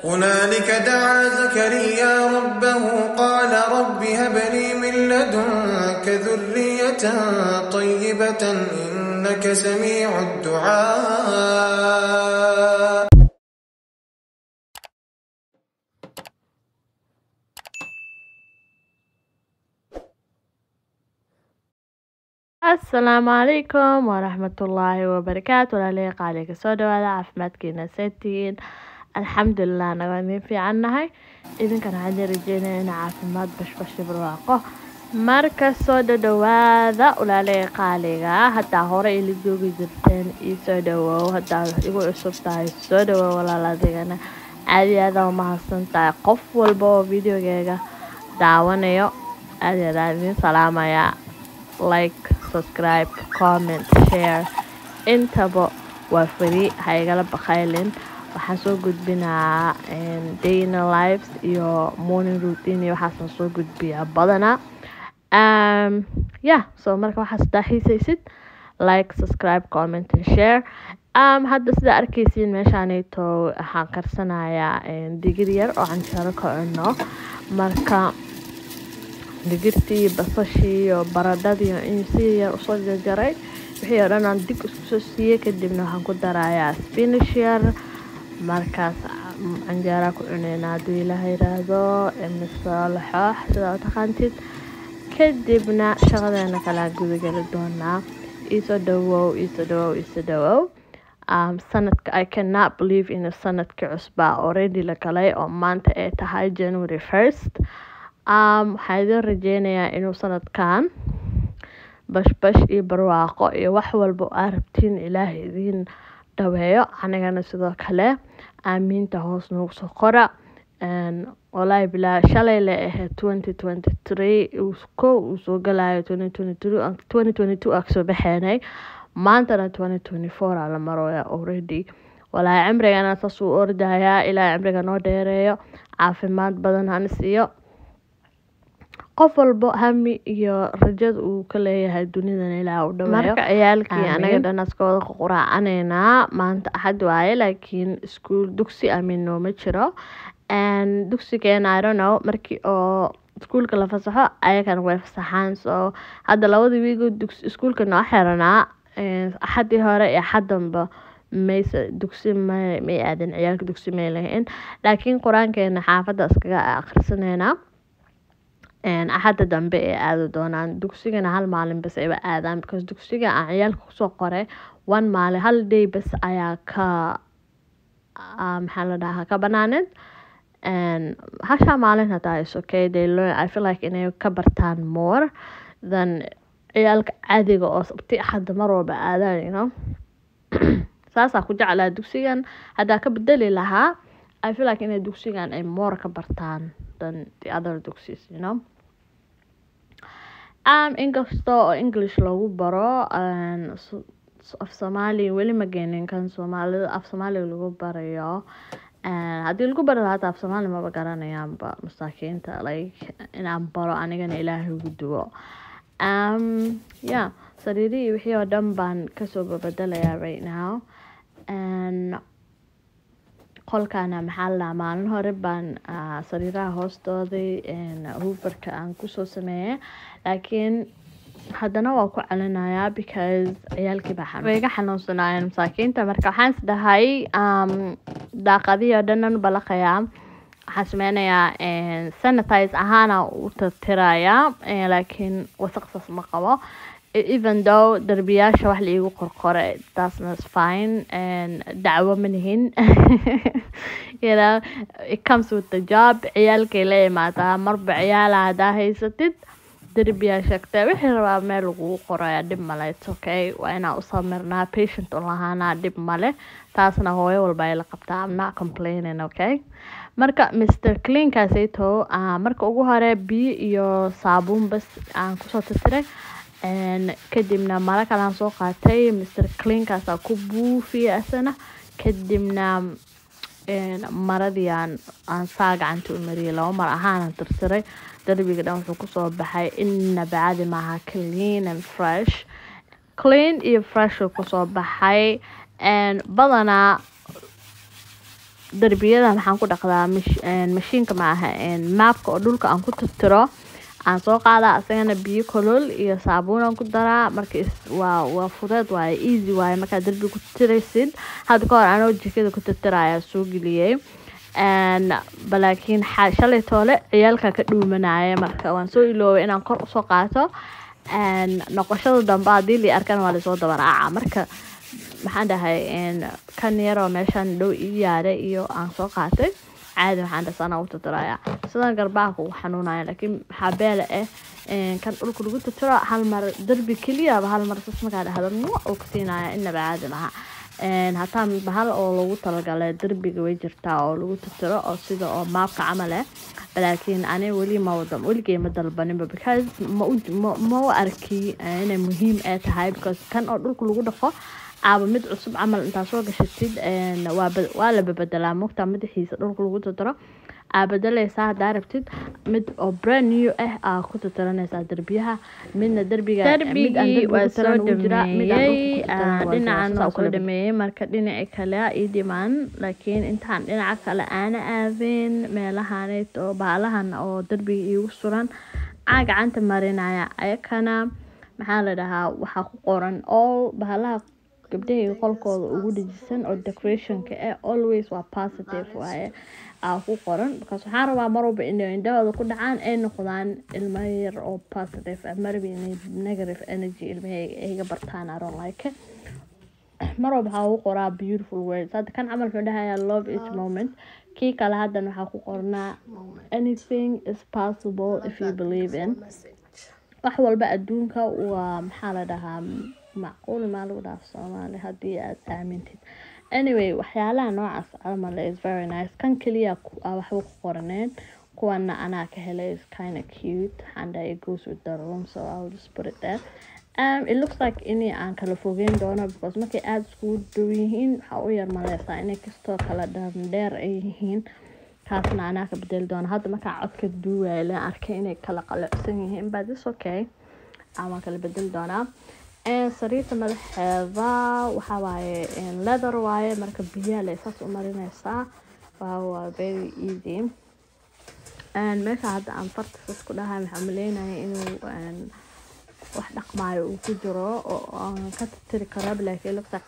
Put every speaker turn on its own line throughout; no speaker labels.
هنالك دعا زكريا ربه قال رب هب لي من لدنك ذرية طيبة إنك سميع الدعاء.
السلام عليكم ورحمة الله وبركاته. لليق عليك سودة ولا عافمتكينا ستين. الحمد لله نغني في عنها إذن كان عندي رجينا عافمات بش بالواقع marka soo dhawaada ulaaleyqa qaaliga hadaa hore ila joogi jirteen ii soo dhawow hadaa igu cusub tahay soo dhawow walaaladayna aad iyo aad u mahadsantahay qof walba oo videogeega daawanayo aad iyo aad idin salaamaya. Like, subscribe, comment, share intaba waa free ha igala baqaylin. waxaan soo gudbinaa day in lives iyo morning routine iyo waxaan soo gudbiyaa badanaa so marka waxaad xiisaysid like, subscribe, comment and share. hadda sida arkaysiin meeshaanayto waxaan karsanayaa digir yar oo canjeero ka cunno. marka digirtii, basashii iyo baradhadii in si yar usoo jarjaray wixii oo dhan aan dig isku soo siiyey kadibna waxaan ku darayaa spinach yar. markaas canjeera ku cuneynaa hadduu ilaahay yiraahdo mise laxoox sidaa u taqaantid. kadibna shaqadeena kala gudagali doonaa. iisoo dhawow sanadka I cannot believe in sanadka cusbaa already la galay oo maanta ay tahay January 1st. waxaa idin rajeynayaa inuu sanadkan bashbash iyo barwaaqo iyo wax walba aa rabtiin ilaahay idin dhaweeyo. anigana sidoo kale aamiinta hoos noogu soo qora. wallaahi bilaa shalay la ahayd 2023 uu soo galayo 2022 aa kasoo baxeenay maantana 2024 aa la marooya already. wallaahi cimrigana saas uu ordayaa. ilaahay cimriga noo dheereeyo, caafimaad badan hana siiyo. qof walbo hami iyo rajada uu ka leeyahay dunidana ilaahay u dhameeyo. marka ciyaalkii anaga dhan askooda quraacaneynaa maanta axad waaye laakiin iskuul dugsi nooma jiro. dugsigeena I don't know markii oo iskuulka la fasaxo ayagana way fasaxaan. so hadda labada wiigo iskuulka noo xiranaa axadii hore iyo axadanba mayse dugsi may aadan ciyaalka dugsi may lahayn laakiin quraankeena xaafadda iskaga akhrisaneynaa. axadda dambe ee aadi doonaan dugsigana hal maalin bas ayba aadaan because dugsiga aan ciyaalka kusoo qoray one maalin hal day bas ayaa ka maxaa la dhahaa ka banaaneed. hasha maalin hadaa is okay they learn. I feel like inay ka bartaan more than ciyaalka caadiga oo sabti axadda mar walba aadaan saasaa ku jeclaa dugsigan. haddaa ka bedeli lahaa I feel like inay dugsigan ay more ka bartaan than the other dugsies inkastoo oo English lagu baro af Soomaali weli ma geenin kan Soomaalida af Soomaali lagu barayo. haddii lagu baro lahaa af Soomaali maba garanayaanba masaakiinta like inaan baro anigana ilaahay ugu duwo. sariirihii wixii oo dhan baan kasoo babadalayaa right now. qolkaana maxaa la dhahaa maalin hore baan sariiraha hoostooday hooverka aan kusoo sameeyay laakiin haddana waa ku celinayaa because ciyaalkii baa way iga xanuunsanaayeen masaakiinta. marka waxaan isdhahay daaqadii oo dhan balaqayaa waxaan sameynayaa sanitize ahaana u tirtirayaa laakiin wasaqsaas ma qabo. even though darbiyaasha wax liigu qorqoray that's not fine dacwo manihin it comes with the job. ciyaalkay la imaadaa marba ciyaala hadaa haysatid darbiyaa sheegtay wixii rabaa meel lagugu qoraya dhib male. it's okay waa inaan u samirnaa patient u lahaanaa dhib male. taasna hooyo walba ay la qabtaa. I'm not complaining okay. marka Mr. Cleankaasayto marka ugu hore biyo iyo saabuun bas aan kusoo tirtiray kadibna mara kalaan soo qaatay Mr. Cleankaas ku buufiyay asana kadibna maradii aan saa gacanta u mariyay laba mar ahaan tirtiray. darbiga dhan wuxuu kusoo baxay inna bacdi maaha clean and fresh. clean iyo fresh kusoo baxay badanaa darbiyada maxaan ku dhaqdaa mashiinka maaha maapka oo dhulka aan ku tirtiro aan soo qaadaa asagana biyo kulul iyo saabuun aan ku daraa marka waa fudeed waaye easy waaye markaa darbi ku tiraysid hadda kahor anoo jikada ku tirtiraya soo geliyay balaakiin shalay toole ciyaalka ka dhuumanaya marka waan soo iloobay inaan kor usoo qaato noqoshada dambe haddii la arkan waa lasoo dabaraaca marka maxaan dhahay kan yaroo meeshaan dhow ii yaalay iyo aan soo qaatay caadi waxaan dhasana u tirtiraya sidan garbaha kugu xanuunaya laakiin maxaa beela kan dhulka lagu tirtiro hal mar darbi keliya hal mar sas markaa dhahdo uu ka siinaya inaba caadi laha hataa bahal oo lagu talagalay darbiga way jirtaa oo lagu tirtiro oo sida oo maapka camal laakiin ani weli ma weligay ma dalbaninba because ma u arki inay muhiim ay tahay because kan oo dhulka lagu dhaqo aaba mid cusub camal intaa soo gashatid waa la bedelaa mugta madaxiisa dhulka lagu tirtiro bedelaysaa hadaa rabtid mid oo brand new ku tirtiranaysaa darbiyaha midna darbigii waa soo dhameeyey dhinacan waa soo dhameeyey marka dhinaca kale ii dhiman laakiin intaan dhinaca kale aana aadin meelahaneyd oo baalahan oo darbiga iigu suran aan gacanta marinaya ayakana maxaa la dhahaa waxaa ku qoran all bahalaha gabdhaha qolkooda ugu dhajisan oo decorationka always waa positive waaye ku qoran because waxaan rabaa mar walba inay indhahooda ku dhacaan ay noqdaan ilmo yar oo positive marbi negative energy ilmahayga iga bartaan I don't like it mar walba waxaa ugu qoraa beautiful words hadda kan camal wuxuu dhahayaa love each moment kii kale haddan waxaa ku qornaa anything is possible if you believe in wax walba adduunka waa maxaa la dhahaa macquul maa lagu dhaaf Soomaali haddii aad aamintid anyway waxyaalaha noocaas camal is very nice kan kaliya waxba ku qoraneen kuwana anaa ka helay is kind of cute and it goes with the room so I'll just put it there it looks like inay aan kala fogeyn doono because markay aad isku dhow yihiin waxaa u yar maleysaa inay kastoo kala dheer ay yihiin kaasna anaa ka bedeli doono hadda markaa codka duuwaay la arkay inay kala qalacsan yihiin but it's okay aan kala bedeli doonaa sariirta madaxeeda waxaa waaye leather waaye marka biyaha la isaas u marinaysaa waa very easy meesha hadda aan fartasas ku dhahay waxaan maleynaya inuu wax dhaqmaayo uu ku jiro oo aan ka tirtiri karo laakiin lugta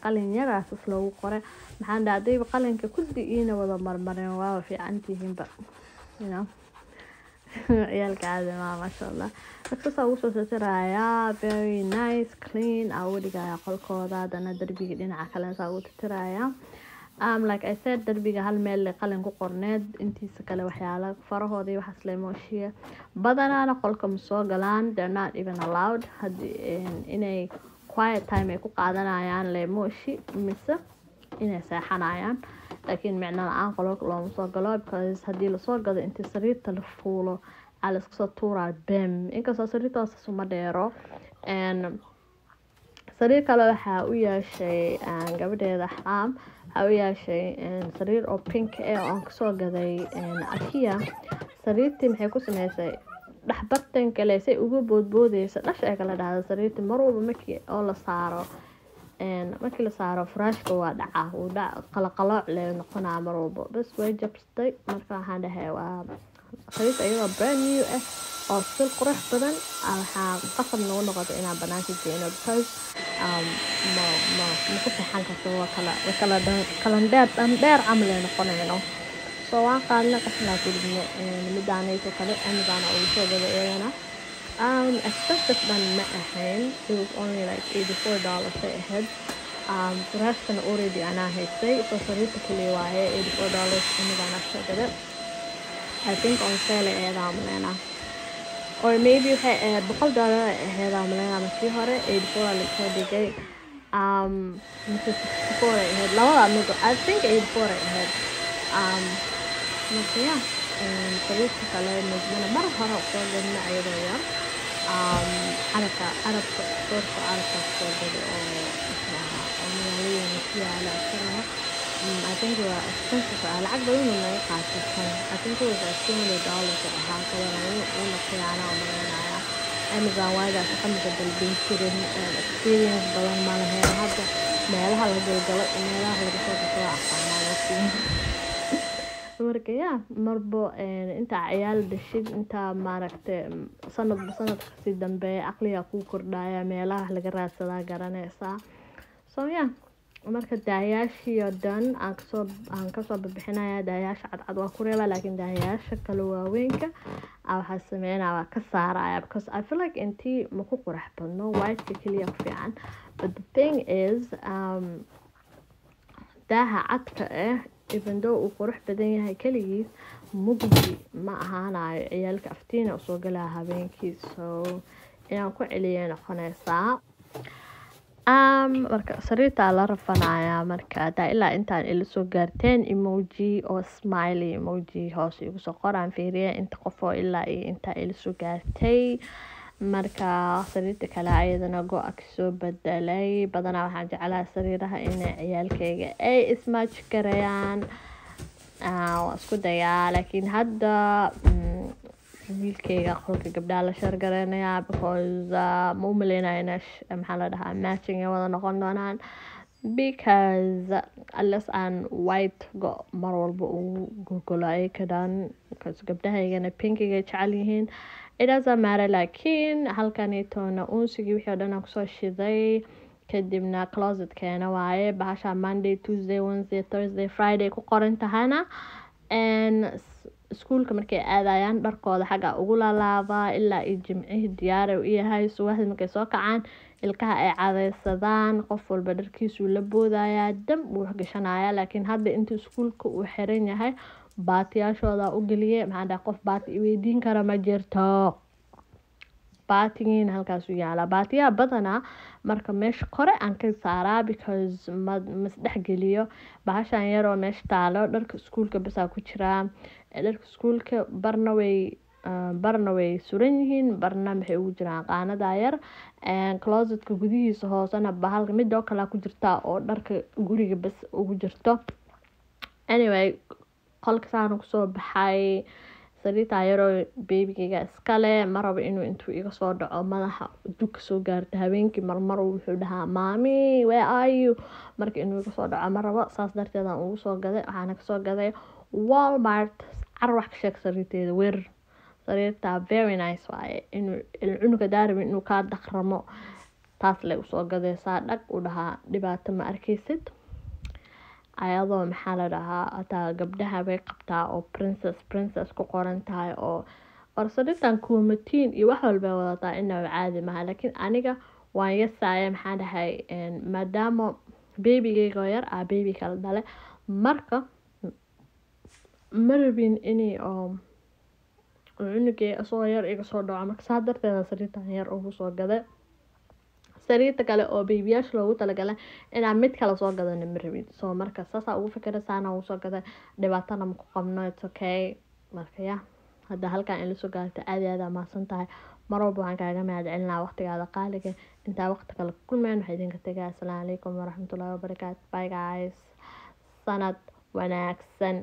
qalin yaraas loogu qoray maxaan dhahday qalinka kulli ina wada marmareen waa fiicantihiinba you know ciyaalka caadi masha Allah dadka soo soo tirtiraya very nice clean awdigaya qolkooda hadana darbiga dhinaca kale soo u tirtiraya like I said darbiga hal meel qalin ku qorneed intiisa kale waxyaalo farahooda iyo waxa sleemooshiya badanaana qolka ma soo galaan they're not even allowed inay quiet time ay ku qaadanayaan leemooshi mise inay seexanayaan laakiin macna aan qolka loo soo galo because hadii la soo gado inta sariirta la fuulo ala isku soo tuuraa bam inkastoo sariirtaas suma dheero sariir kale waxa u yeeshay gabadheeda xaam waxa u yeeshay sariir oo pink oo soo gaday Ikea sariirtii maxay ku sameysay dhaxbartan kale say ugu boodboodaysa dhash ay kala dhahdo sariirtii mar walba markii oo la saaro markii la saaro furaashka waa dhaca qalqalooc leh noqonaa mar walba bas way jabstay marka waxaan dhahay waa sariirta ayadoo brand new oo sil qurux badan waxaa qasab nagu noqotay inaan banaanka geeyno because ma ku saxan karto waa kala dheer camal ay noqonayno so waan qaadna qasna ku dhigno midaanayso kale amidana oo soo gada eedana expensive than ma ahayn it was only like $84 ahead furaashkana already anaa haystay so sariirta kaliya waaye $84 amidana soo gada I think on sale eedaa malena or maybe $100 ahead malena markii hore $84 la soo dhigay $64 ahead labada mid I think $84 ahead marka sariirta kale midna mar hore soo gadna ayadoo yar arabka soorka arabka soo gada oo magaalooyinka ku yaala asagana I think we were expensive lacag badan oo laga qaatay I think it was $200 ahaa sababta uu qiyaana oo marinaya Amazon wayda kamida dalbin jirin experience badan ma lahayn hadda meelaha la galgalo meelaha laga soo gato aqoon markaya marbo inta ciyaal dhashid inta maaragtay sanad kasi dambe aqliga ku kordhaya meelaha laga raadsadaa garanaysa so yeah marka daayaashii oo dhan aan kasoo bixinaya daayaasha cadcad waa ku reebaa laakiin daayaasha kale waaweynka waxaa sameynaa waa ka saaraya because I feel like intii ma ku qurux badno white kaliya ku fiican but the thing is daaha cadka even though uu qurux badan yahay kaligiis mugdi ma ahaanayo ciyaalka aftiina usoo galaa habeenkii so inaan ku celiyo noqonaysaa marka sariirta la rafanaya marka taa ilaa intaan ila soo gaarteen emoji oo smiley emoji hoos igu soo qoraan fiiriya inta qof oo ilaa iyo inta ila soo gaartay marka sariirta kale ayadana go-a kasoo bedelay badanaa waxaan jeclahay sariiraha inay ciyaalkayga ay ismatch garayaan waa isku dayaa laakiin hadda wiilkayga qolka gabdhaha la shargareynayaa because ma u maleynayo maxaa la dhahaa matching ay wada noqon doonaan because unless aan white go mar walba uu gogolo ay ka dhan because gabdhahaygana pinkiga jecel yihiin it doesn't matter laakiin halkanitoona unsigii wixii oo dhan aan kusoo shiday kadibna closetkeena waaye bahasha Monday Tuesday Wednesday Thursday Friday ku qoran tahana iskuulka markay aadayaan dharkooda xagga ugu laalaabaa ilaa iyo jimcihii diyaar u yahay subaxdii markay soo kacaan ilkaha ay cadaysadaan qof walba dharkiisu la boodaya dam uu gashanaya laakiin hadda inta iskuulka uu xiran yahay baatiyaashooda u galiyay maxaa dhahay qof baati i weydiin kara ma jirto baatigiina halkaas u yaala baatiyaha badanaa marka meesha kore aan ka saaraa because masdhex geliyo bahashan yaroo meesha taalo dharka iskuulka basaa ku jiraa dharka iskuulka barna way suran yihiin barna maxay ugu jiraan qaanada yar closetka gudihiisa hoosena bahalka mid oo kale ku jirta oo dharka guriga bas ugu jirto anyway qolka saan kusoo baxay sariirta yaroo baby-gayga iskale ma rabo inuu intuu iga soo dhaco madaxa dug soo gaarto habeenkii marmar wuxuu dhahaa mami where are you marka inuu iga soo dhaco ma rabo saas darteed aan ugu soo gaday waxaana kasoo gaday Walmart carwax ka sheeg sariirteeda weer sariirta very nice waaye inuu cunuga daarabin inuu kaa daqramo taas lay usoo gadaysaa dhag u dhahaa dhibaato ma arkaysid ayadoo maxaa la dhahaa hataa gabdhaha bay qabtaa oo princess ku qoran tahay oo sariirtan kumatiin iyo wax walba wadataa inaba caadi maha laakiin aniga waan yasaaya maxaa dhahay maadaama babygayga yar baby kala dhale marka ma rabin inay cunugay asoo yar iga soo dhaco marka saa darteeda sariirtan yar ugu soo gaday sariirta kale oo babyyaasha loogu talagalay inaan mid kale soo gadano ma rabin so marka saasaa ugu fikira saana ugu soo gaday dhibaatana ma ku qabno it's okay marka ya hadda halkan in lasoo gaarto aad iyo aad mahadsan tahay mar walba waxaan kaaga mahad celinaa waqtigaada qaaliga intaa waqti kale ku kulmeen waxaa idinka tagaa assalaamu calaykum waraxmatullaahi wabarakaatu bye guys sanad wanaagsan